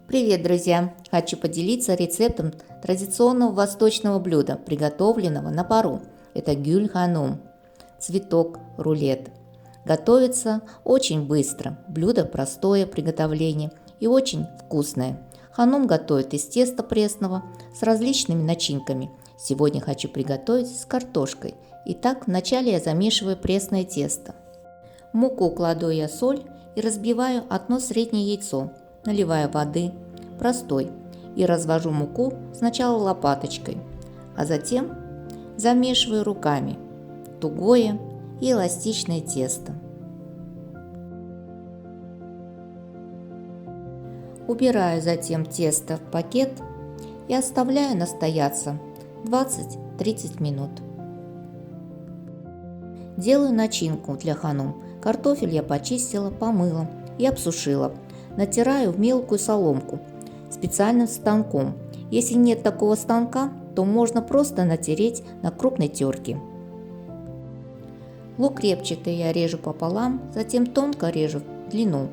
Привет, друзья! Хочу поделиться рецептом традиционного восточного блюда, приготовленного на пару. Это гюль ханум, цветок рулет. Готовится очень быстро. Блюдо простое приготовление и очень вкусное. Ханум готовят из теста пресного с различными начинками. Сегодня хочу приготовить с картошкой. Итак, вначале я замешиваю пресное тесто. В муку кладу я соль и разбиваю одно среднее яйцо. Наливаю воды, простой, и развожу муку сначала лопаточкой, а затем замешиваю руками. Тугое и эластичное тесто. Убираю затем тесто в пакет и оставляю настояться 20-30 минут. Делаю начинку для ханум. Картофель я почистила, помыла и обсушила. Натираю в мелкую соломку специальным станком. Если нет такого станка, то можно просто натереть на крупной терке. Лук репчатый я режу пополам, затем тонко режу в длину.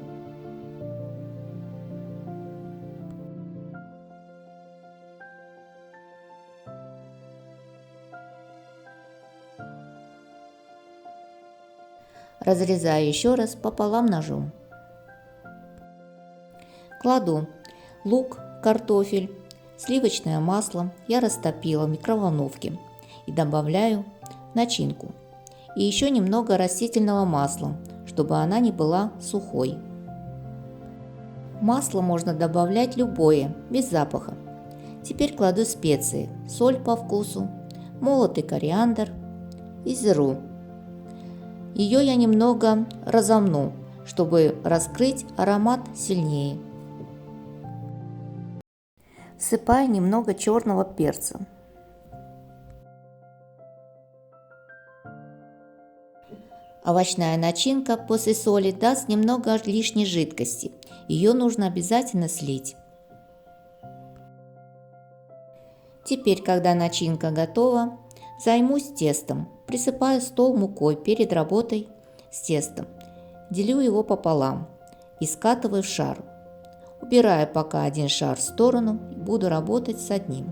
Разрезаю еще раз пополам ножом. Кладу лук, картофель, сливочное масло я растопила в микроволновке и добавляю начинку. И еще немного растительного масла, чтобы она не была сухой. Масло можно добавлять любое, без запаха. Теперь кладу специи, соль по вкусу, молотый кориандр и зиру. Ее я немного разомну, чтобы раскрыть аромат сильнее. Всыпаю немного черного перца. Овощная начинка после соли даст немного лишней жидкости. Ее нужно обязательно слить. Теперь, когда начинка готова, займусь тестом. Присыпаю стол мукой перед работой с тестом. Делю его пополам и скатываю в шар. Убираю пока один шар в сторону и буду работать с одним.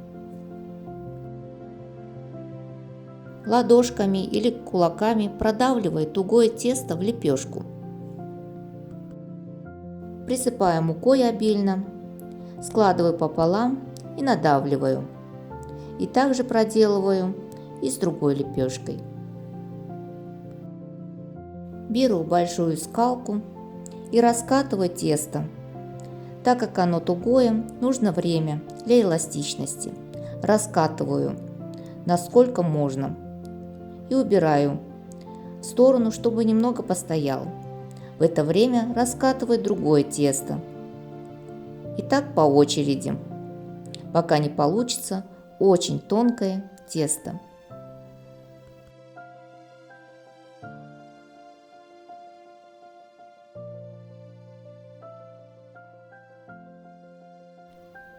Ладошками или кулаками продавливаю тугое тесто в лепешку. Присыпаю мукой обильно, складываю пополам и надавливаю. И также проделываю и с другой лепешкой. Беру большую скалку и раскатываю тесто. Так как оно тугое, нужно время для эластичности. Раскатываю насколько можно и убираю в сторону, чтобы немного постоял. В это время раскатываю другое тесто. И так по очереди, пока не получится очень тонкое тесто.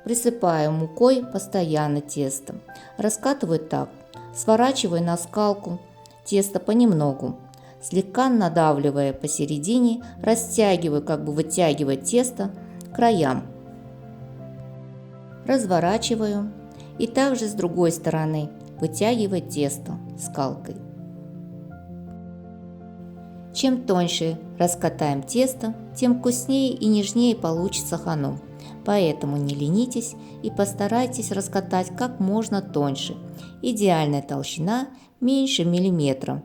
Присыпаю мукой постоянно тесто. Раскатываю так. Сворачиваю на скалку тесто понемногу. Слегка надавливая посередине, растягиваю, как бы вытягивая тесто к краям. Разворачиваю и также с другой стороны вытягиваю тесто скалкой. Чем тоньше раскатаем тесто, тем вкуснее и нежнее получится ханум. Поэтому не ленитесь и постарайтесь раскатать как можно тоньше. Идеальная толщина меньше миллиметра.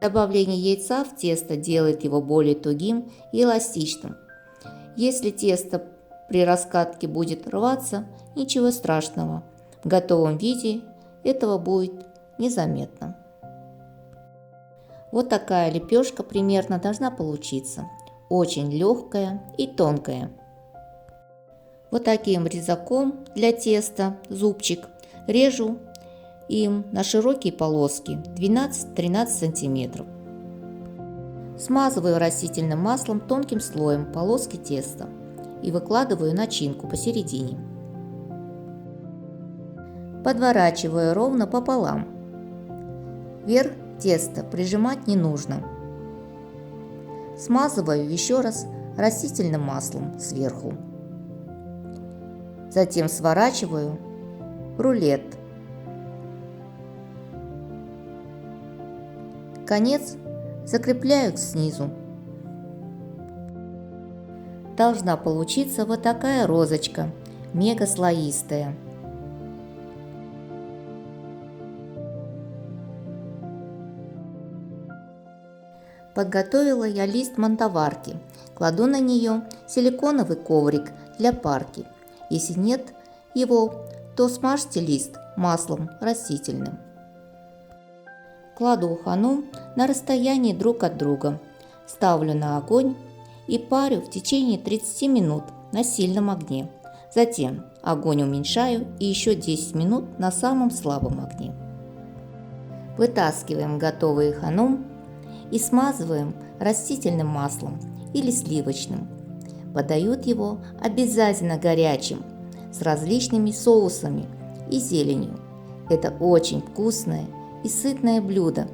Добавление яйца в тесто делает его более тугим и эластичным. Если тесто при раскатке будет рваться, ничего страшного. В готовом виде этого будет незаметно. Вот такая лепешка примерно должна получиться. Очень легкая и тонкая. Вот таким резаком для теста, зубчик, режу им на широкие полоски 12-13 см. Смазываю растительным маслом тонким слоем полоски теста и выкладываю начинку посередине. Подворачиваю ровно пополам. Верх теста прижимать не нужно. Смазываю еще раз растительным маслом сверху. Затем сворачиваю в рулет. Конец закрепляю снизу. Должна получиться вот такая розочка, мега слоистая. Подготовила я лист мантоварки. Кладу на нее силиконовый коврик для парки. Если нет его, то смажьте лист маслом растительным. Кладу ханум на расстоянии друг от друга. Ставлю на огонь и парю в течение 30 минут на сильном огне. Затем огонь уменьшаю и еще 10 минут на самом слабом огне. Вытаскиваем готовый ханум и смазываем растительным маслом или сливочным. Подают его обязательно горячим, с различными соусами и зеленью. Это очень вкусное и сытное блюдо,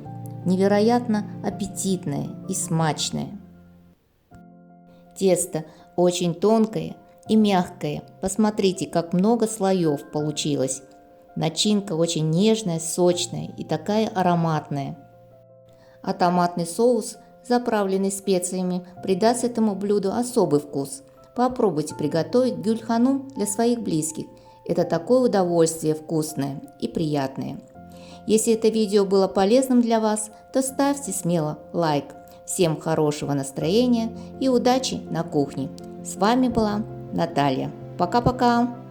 невероятно аппетитное и смачное. Тесто очень тонкое и мягкое. Посмотрите, как много слоев получилось. Начинка очень нежная, сочная и такая ароматная. А томатный соус, заправленный специями, придаст этому блюду особый вкус. Попробуйте приготовить гюль-ханум для своих близких. Это такое удовольствие вкусное и приятное. Если это видео было полезным для вас, то ставьте смело лайк. Всем хорошего настроения и удачи на кухне. С вами была Наталья. Пока-пока!